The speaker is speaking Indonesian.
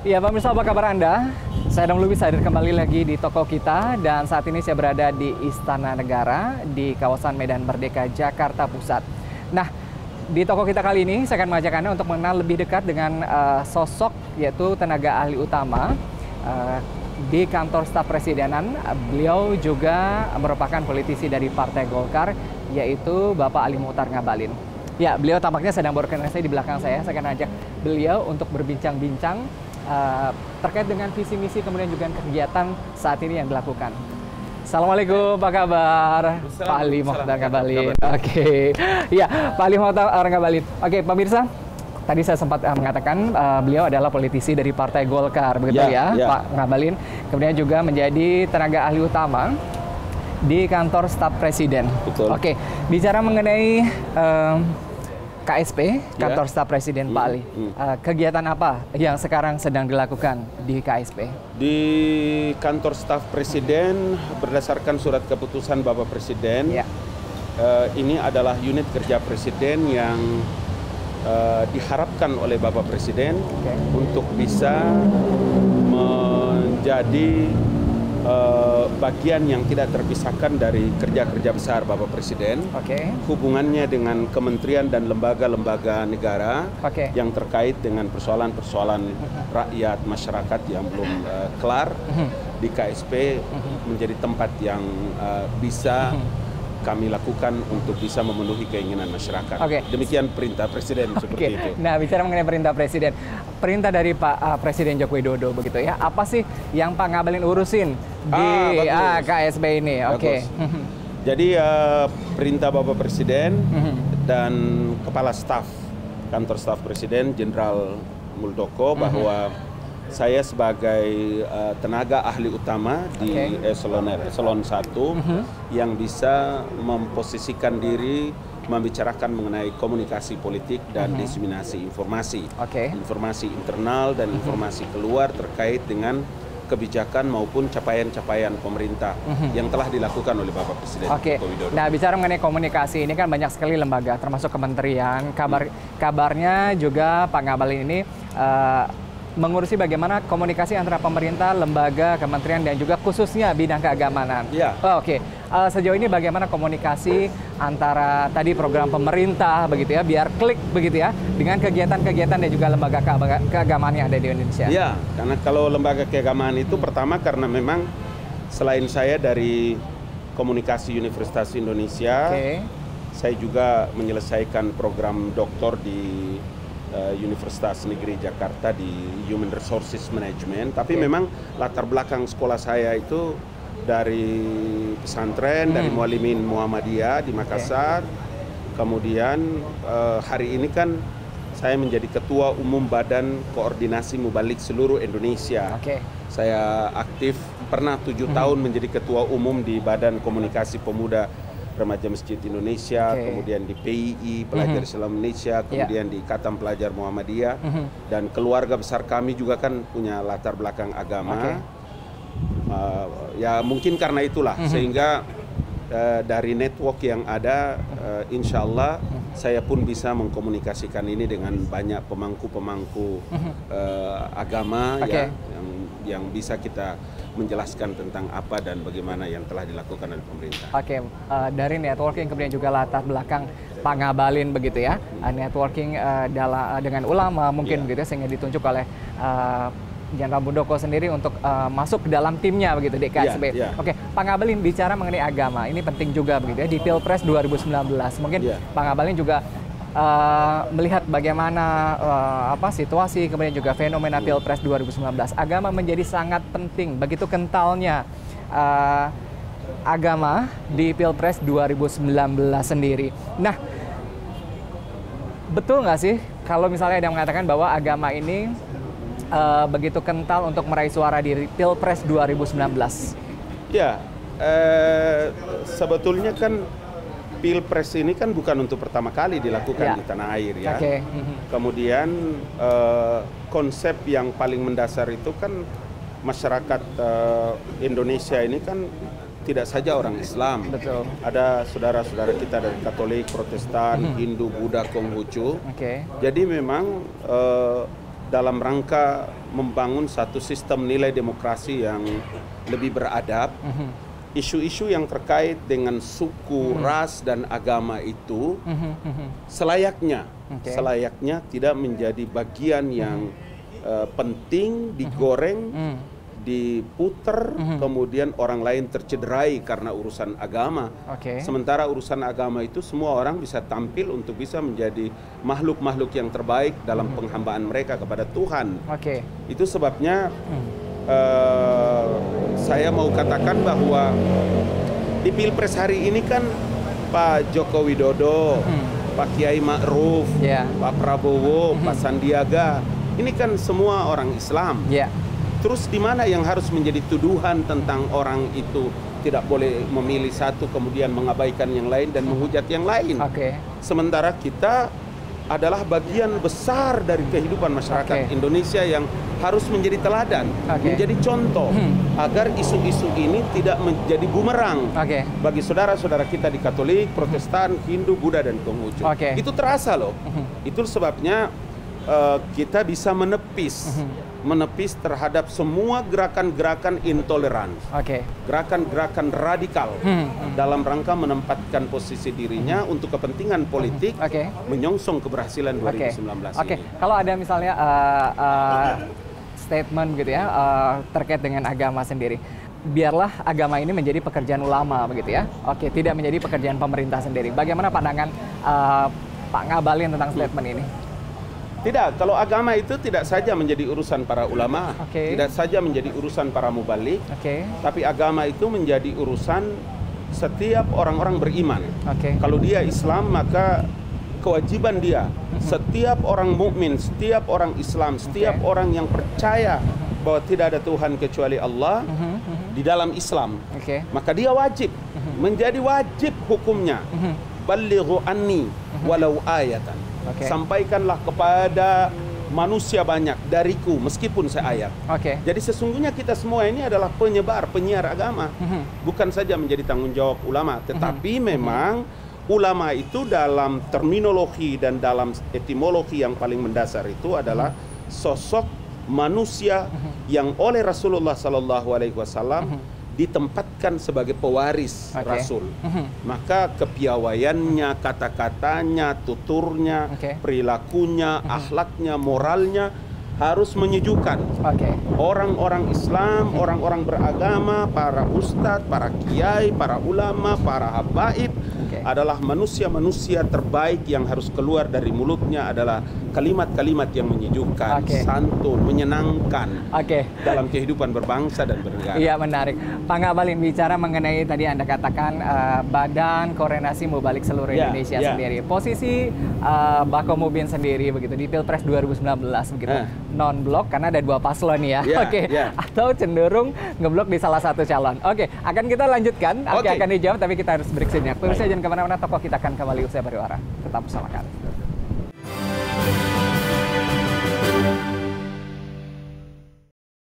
Ya, pemirsa, apa kabar Anda? Saya Adam Lubis hadir kembali lagi di toko kita dan saat ini saya berada di Istana Negara di kawasan Medan Merdeka, Jakarta Pusat. Nah, di toko kita kali ini saya akan mengajak Anda untuk mengenal lebih dekat dengan sosok yaitu tenaga ahli utama di kantor staf presidenan. Beliau juga merupakan politisi dari Partai Golkar, yaitu Bapak Ali Mokhtar Ngabalin. Ya, beliau tampaknya sedang berkoordinasi di belakang saya. Saya akan ajak beliau untuk berbincang-bincang terkait dengan visi misi kemudian juga kegiatan saat ini yang dilakukan. Assalamualaikum, apa kabar? Pak Ali Mokhtar Ngabalin. Oke, ya, Pak Ali Mokhtar Ngabalin. Oke, pemirsa, tadi saya sempat mengatakan beliau adalah politisi dari Partai Golkar, begitu ya, Pak Ngabalin. Kemudian juga menjadi tenaga ahli utama di kantor staf presiden. Betul. Oke, bicara mengenai KSP, kantor staf presiden, Pak Ali. Kegiatan apa yang sekarang sedang dilakukan di KSP? Di kantor staf presiden, berdasarkan surat keputusan Bapak Presiden, ini adalah unit kerja presiden yang diharapkan oleh Bapak Presiden untuk bisa menjadi bagian yang tidak terpisahkan dari kerja-kerja besar Bapak Presiden. Hubungannya dengan kementerian dan lembaga-lembaga negara yang terkait dengan persoalan-persoalan rakyat, masyarakat yang belum kelar di KSP menjadi tempat yang bisa kami lakukan untuk bisa memenuhi keinginan masyarakat. Demikian perintah Presiden seperti itu. Nah, bicara mengenai perintah Presiden, perintah dari Pak Presiden Joko Widodo begitu ya. Apa sih yang Pak Ngabalin urusin di KSP ini? Jadi perintah Bapak Presiden dan Kepala Staf Kantor Staf Presiden Jenderal Muldoko bahwa saya sebagai tenaga ahli utama di eselon 1 yang bisa memposisikan diri membicarakan mengenai komunikasi politik dan diseminasi informasi. Informasi internal dan informasi keluar terkait dengan kebijakan maupun capaian-capaian pemerintah yang telah dilakukan oleh Bapak Presiden Joko Widodo. Nah, bicara mengenai komunikasi, ini kan banyak sekali lembaga, termasuk kementerian. Kabarnya juga Pak Ngabalin ini mengurusi bagaimana komunikasi antara pemerintah, lembaga, kementerian, dan juga khususnya bidang keagamaan. Sejauh ini bagaimana komunikasi antara tadi program pemerintah begitu ya, biar klik begitu ya, dengan kegiatan-kegiatan dan juga lembaga keagamaan yang ada di Indonesia? Ya, karena kalau lembaga keagamaan itu pertama karena memang selain saya dari Komunikasi Universitas Indonesia, saya juga menyelesaikan program doktor di Universitas Negeri Jakarta di Human Resources Management. Tapi memang latar belakang sekolah saya itu dari pesantren, dari Muallimin Muhammadiyah di Makassar. Kemudian hari ini kan saya menjadi Ketua Umum Badan Koordinasi Mubalik seluruh Indonesia. Saya aktif, pernah 7 tahun menjadi Ketua Umum di Badan Komunikasi Pemuda Remaja Masjid Indonesia, kemudian di PII, Pelajar Islam Indonesia, kemudian di Ikatan Pelajar Muhammadiyah, dan keluarga besar kami juga kan punya latar belakang agama. Ya mungkin karena itulah, sehingga dari network yang ada, insya Allah saya pun bisa mengkomunikasikan ini dengan banyak pemangku-pemangku agama yang bisa kita menjelaskan tentang apa dan bagaimana yang telah dilakukan oleh pemerintah. Dari networking kemudian juga latar belakang Pak Ngabalin begitu ya, networking dengan ulama mungkin begitu ya, sehingga ditunjuk oleh Jenderal Muldoko sendiri untuk masuk ke dalam timnya begitu di KSP. Pak Ngabalin, bicara mengenai agama, ini penting juga begitu ya di Pilpres 2019. Mungkin Pak Ngabalin juga melihat bagaimana situasi kemudian juga fenomena Pilpres 2019. Agama menjadi sangat penting, begitu kentalnya agama di Pilpres 2019 sendiri. Nah, betul nggak sih kalau misalnya ada yang mengatakan bahwa agama ini begitu kental untuk meraih suara di Pilpres 2019? Ya, sebetulnya kan Pilpres ini kan bukan untuk pertama kali dilakukan di tanah air ya. Kemudian konsep yang paling mendasar itu kan masyarakat Indonesia ini kan tidak saja orang Islam. Ada saudara-saudara kita dari Katolik, Protestan, Hindu, Buddha, Konghucu. Jadi memang dalam rangka membangun satu sistem nilai demokrasi yang lebih beradab. Isu-isu yang terkait dengan suku, ras, dan agama itu selayaknya tidak menjadi bagian yang penting digoreng, diputer, kemudian orang lain tercederai karena urusan agama. Sementara urusan agama itu semua orang bisa tampil untuk bisa menjadi makhluk-makhluk yang terbaik dalam penghambaan mereka kepada Tuhan. Itu sebabnya saya mau katakan bahwa di Pilpres hari ini kan Pak Joko Widodo, Pak Kiai Ma'ruf, Pak Prabowo, Pak Sandiaga, ini kan semua orang Islam. Terus di mana yang harus menjadi tuduhan tentang orang itu tidak boleh memilih satu kemudian mengabaikan yang lain dan menghujat yang lain? Sementara kita adalah bagian besar dari kehidupan masyarakat Indonesia yang harus menjadi teladan, menjadi contoh agar isu-isu ini tidak menjadi bumerang bagi saudara-saudara kita di Katolik, Protestan, Hindu, Buddha, dan Konghucu. Itu terasa loh. Itu sebabnya kita bisa menepis terhadap semua gerakan-gerakan intoleran, gerakan-gerakan radikal dalam rangka menempatkan posisi dirinya untuk kepentingan politik, menyongsong keberhasilan 2019 ini. Kalau ada misalnya statement gitu ya terkait dengan agama sendiri, biarlah agama ini menjadi pekerjaan ulama begitu ya. Tidak menjadi pekerjaan pemerintah sendiri. Bagaimana pandangan Pak Ngabalin tentang statement ini? Tidak, kalau agama itu tidak saja menjadi urusan para ulama, tidak saja menjadi urusan para mubalik, tapi agama itu menjadi urusan setiap orang-orang beriman. Kalau dia Islam, maka kewajiban dia, setiap orang mukmin, setiap orang Islam, setiap orang yang percaya bahwa tidak ada Tuhan kecuali Allah di dalam Islam, maka dia wajib, menjadi wajib hukumnya. Ballighu anni walau ayatan. Sampaikanlah kepada manusia banyak dariku meskipun seayat. Jadi sesungguhnya kita semua ini adalah penyebar, penyiar agama. Bukan saja menjadi tanggung jawab ulama, tetapi memang ulama itu dalam terminologi dan dalam etimologi yang paling mendasar itu adalah sosok manusia yang oleh Rasulullah SAW ditempatkan sebagai pewaris Rasul. Maka kepiawaiannya, kata-katanya, tuturnya, perilakunya, akhlaknya, moralnya harus menyejukkan orang-orang Islam, orang-orang beragama, para ustadz, para kiai, para ulama, para habaib adalah manusia-manusia terbaik yang harus keluar dari mulutnya adalah kalimat-kalimat yang menyejukkan, santun, menyenangkan dalam kehidupan berbangsa dan bernegara. Iya, menarik. Pak Ngabalin, bicara mengenai tadi Anda katakan Badan Koordinasi Mubalik seluruh Indonesia sendiri. Posisi Bakomubin sendiri begitu di Pilpres 2019 begitu. Non-blok karena ada dua paslon ya. Atau cenderung ngeblok di salah satu calon. Akan kita lanjutkan. Akan dijawab tapi kita harus break sejenak. Pemirsa jangan kemana-mana, tokoh kita akan kembali usai pariwara. Tetap bersama kami.